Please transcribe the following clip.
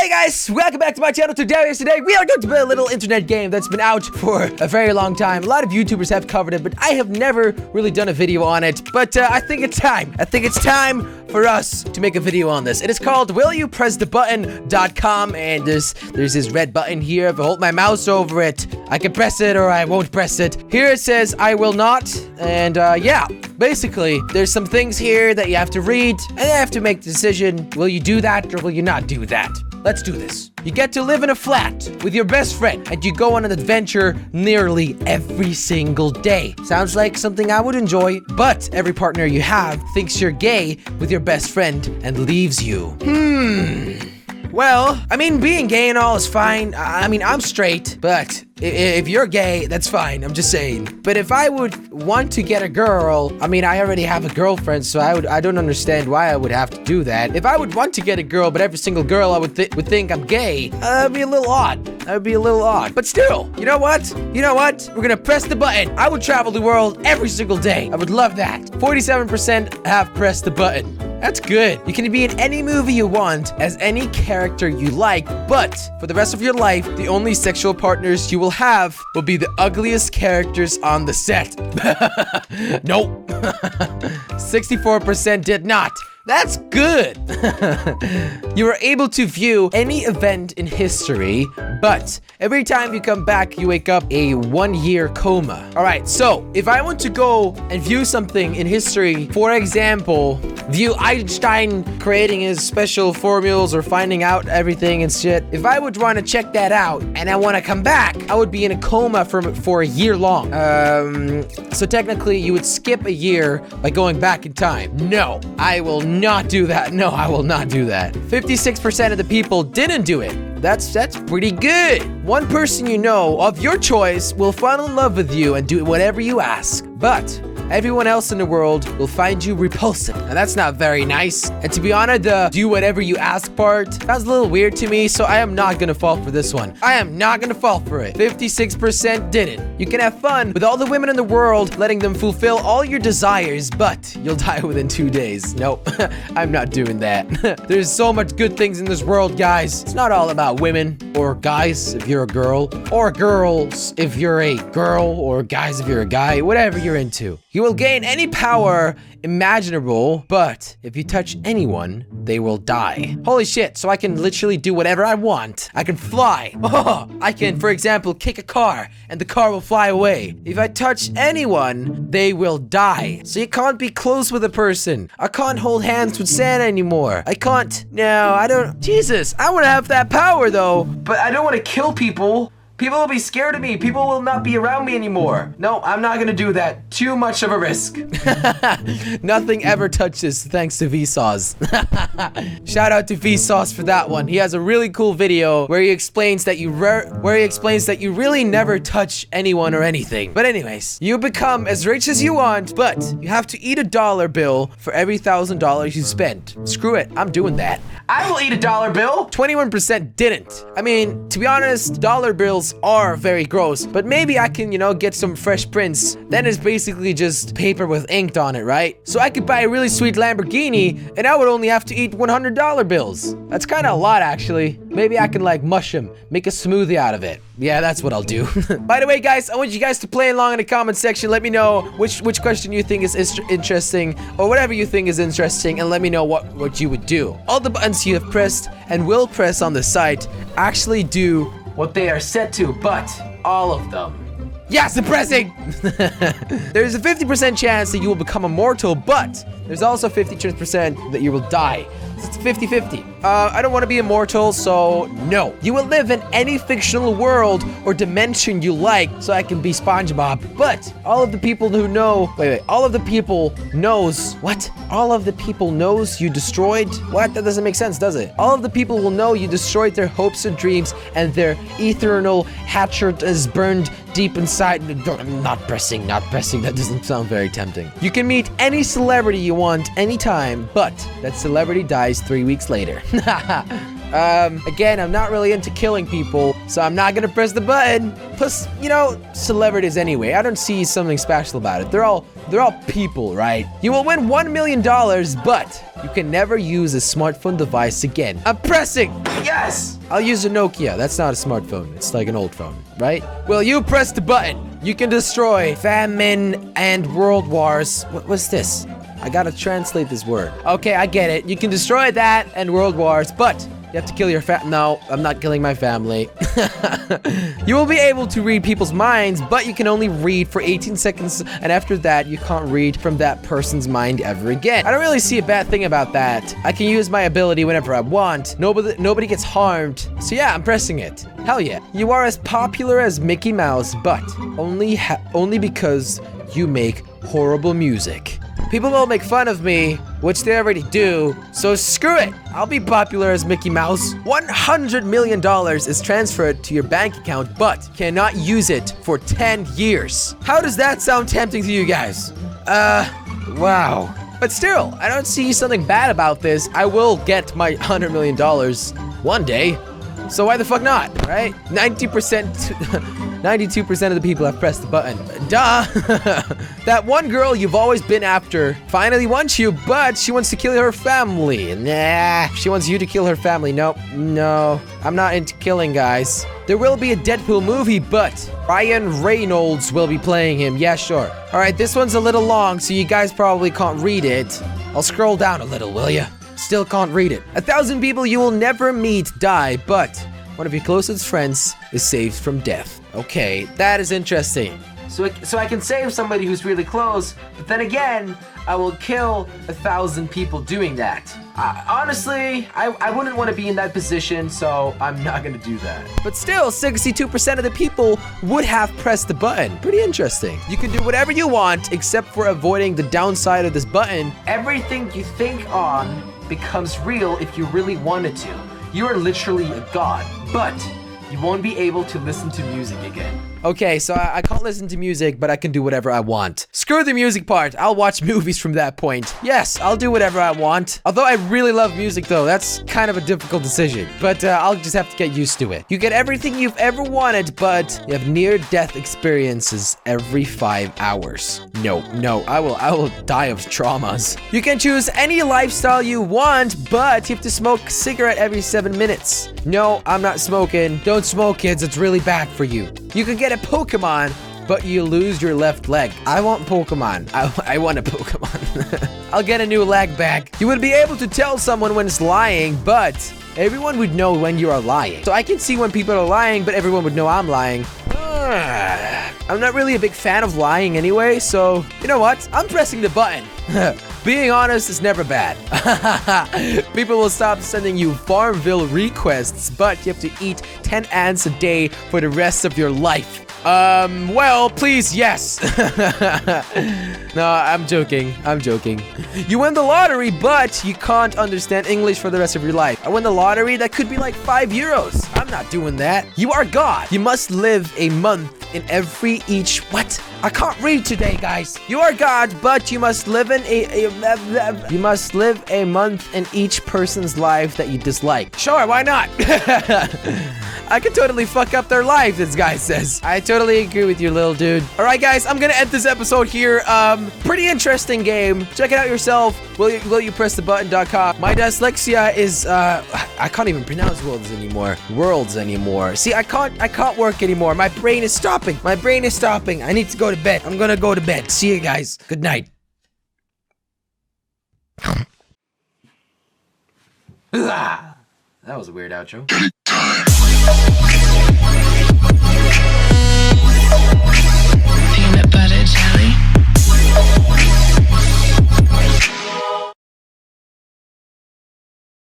Hey guys, welcome back to my channel. Today we are going to play a little internet game that's been out for a very long time. A lot of YouTubers have covered it, but I have never really done a video on it. But I think it's time. I think it's time for us to make a video on this. It is called willyoupressthebutton.com, and there's this red button here. If I hold my mouse over it, I can press it or I won't press it. Here it says I will not, and yeah. Basically, there's some things here that you have to read, and you have to make the decision. Will you do that or will you not do that? Let's do this. You get to live in a flat with your best friend, and you go on an adventure nearly every single day. Sounds like something I would enjoy, but every partner you have thinks you're gay with your best friend and leaves you. Well, I mean, being gay and all is fine. I mean, I'm straight, but if you're gay, that's fine. I'm just saying. But if I would want to get a girl, I mean, I already have a girlfriend, so I don't understand why I would have to do that. If I would want to get a girl, but every single girl I would think I'm gay, that'd be a little odd. That would be a little odd. But still, you know what? You know what? We're gonna press the button. I would travel the world every single day. I would love that. 47% have pressed the button. That's good. You can be in any movie you want as any character you like, but for the rest of your life, the only sexual partners you will have will be the ugliest characters on the set. Nope. 64% did not. That's good. You are able to view any event in history, but every time you come back, you wake up a 1-year coma. All right, so if I want to go and view something in history, for example, view Einstein creating his special formulas or finding out everything and shit, if I would want to check that out and I want to come back, I would be in a coma for a year long. So technically you would skip a year by going back in time. No, I will not do that. No, I will not do that. 56% of the people didn't do it. That's pretty good. One person you know of your choice will fall in love with you and do whatever you ask, but everyone else in the world will find you repulsive. And that's not very nice. And to be honest, the do whatever you ask part sounds a little weird to me, so I am not gonna fall for this one. I am not gonna fall for it. 56% didn't. You can have fun with all the women in the world, letting them fulfill all your desires, but you'll die within 2 days. Nope, I'm not doing that. There's so much good things in this world, guys. It's not all about women or guys if you're a girl, or girls if you're a girl, or guys if you're a guy, whatever you're into. You will gain any power imaginable, but if you touch anyone, they will die. Holy shit, so I can literally do whatever I want. I can fly. Oh, I can, for example, kick a car and the car will fly away. If I touch anyone, they will die. So you can't be close with a person. I can't hold hands with Santa anymore. I can't. No, I don't. Jesus, I want to have that power though, but I don't want to kill people. People will be scared of me. People will not be around me anymore. No, I'm not gonna do that. Too much of a risk. Nothing ever touches thanks to Vsauce. Shout out to Vsauce for that one. He has a really cool video where he explains that you really never touch anyone or anything. But anyways, you become as rich as you want, but you have to eat a dollar bill for every $1,000 you spend. Screw it, I'm doing that. I will eat a dollar bill. 21% didn't. I mean, to be honest, dollar bills are very gross, but maybe I can, you know, get some Fresh Prints. Then it's basically just paper with ink on it, right? So I could buy a really sweet Lamborghini and I would only have to eat $100 bills. That's kind of a lot, actually. Maybe I can like mush them, make a smoothie out of it. Yeah, that's what I'll do. By the way, guys, I want you guys to play along in the comment section. Let me know which question you think is interesting, or whatever you think is interesting, and let me know what you would do. All the buttons you have pressed and will press on the site actually do what they are set to, but all of them. Yeah, suppressing! There's a 50% chance that you will become immortal, but there's also 50% that you will die. It's 50-50. I don't want to be immortal, so no. You will live in any fictional world or dimension you like, so I can be SpongeBob. But all of the people who know... Wait. All of the people knows... What? All of the people knows you destroyed? What? That doesn't make sense, does it? All of the people will know you destroyed their hopes and dreams, and their eternal hatchet is burned deep inside. Not pressing. That doesn't sound very tempting. You can meet any celebrity you want anytime, but that celebrity dies 3 weeks later. Again, I'm not really into killing people, so I'm not gonna press the button. Plus, you know, celebrities anyway, I don't see something special about it. They're all They're all people, right? You will win $1 million, but you can never use a smartphone device again. I'm pressing. Yes! I'll use a Nokia. That's not a smartphone. It's like an old phone, right? Well, you press the button. You can destroy famine and world wars. What's this? I gotta translate this word. Okay, I get it. You can destroy that and world wars, but you have to kill your No, I'm not killing my family. You will be able to read people's minds, but you can only read for 18 seconds, and after that, you can't read from that person's mind ever again. I don't really see a bad thing about that. I can use my ability whenever I want. Nobody gets harmed. So yeah, I'm pressing it. Hell yeah. You are as popular as Mickey Mouse, but only because you make horrible music. People will make fun of me, which they already do, so screw it. I'll be popular as Mickey Mouse. $100 million is transferred to your bank account, but cannot use it for 10 years. How does that sound tempting to you guys? Wow. But still, I don't see something bad about this. I will get my $100 million one day. So why the fuck not, right? 92% of the people have pressed the button. Duh! That one girl you've always been after finally wants you, but she wants to kill her family. Nah, she wants you to kill her family. Nope, no, I'm not into killing, guys. There will be a Deadpool movie, but Ryan Reynolds will be playing him. Yeah, sure. All right, this one's a little long, so you guys probably can't read it. I'll scroll down a little, will ya? Still can't read it. 1,000 people you will never meet die, but one of your closest friends is saved from death. Okay, that is interesting. So I can save somebody who's really close, but then again, I will kill 1,000 people doing that. Honestly, I wouldn't want to be in that position, so I'm not gonna do that. But still, 62% of the people would have pressed the button. Pretty interesting. You can do whatever you want, except for avoiding the downside of this button. Everything you think on becomes real if you really wanted to. You are literally a god, but you won't be able to listen to music again. Okay, so I can't listen to music, but I can do whatever I want. Screw the music part. I'll watch movies from that point. Yes, I'll do whatever I want. Although I really love music, though. That's kind of a difficult decision. But I'll just have to get used to it. You get everything you've ever wanted, but you have near-death experiences every 5 hours. No, I will die of traumas. You can choose any lifestyle you want, but you have to smoke a cigarette every 7 minutes. No, I'm not smoking. Don't smoke, kids. It's really bad for you. You can get a Pokemon, but you lose your left leg. I want Pokemon. I want a Pokemon. I'll get a new leg back. You would be able to tell someone when it's lying, but everyone would know when you are lying. So I can see when people are lying, but everyone would know I'm lying. I'm not really a big fan of lying anyway, so you know what? I'm pressing the button. Being honest is never bad. People will stop sending you Farmville requests, but you have to eat 10 ants a day for the rest of your life. Well, please, yes. No, I'm joking. You win the lottery, but you can't understand English for the rest of your life. I win the lottery, that could be like 5 euros. I'm not doing that. You are God. You must live a month in what? I can't read today, guys. You are God, but you must live in you must live a month in each person's life that you dislike. Sure, why not? I could totally fuck up their life, this guy says. I totally agree with you, little dude. All right, guys, I'm gonna end this episode here. Pretty interesting game. Check it out yourself. Will you press the button.com. My dyslexia is, I can't even pronounce words anymore. See, I can't work anymore. My brain is stopping. I need to go to bed. I'm gonna go to bed. See you guys. Good night. That was a weird outro.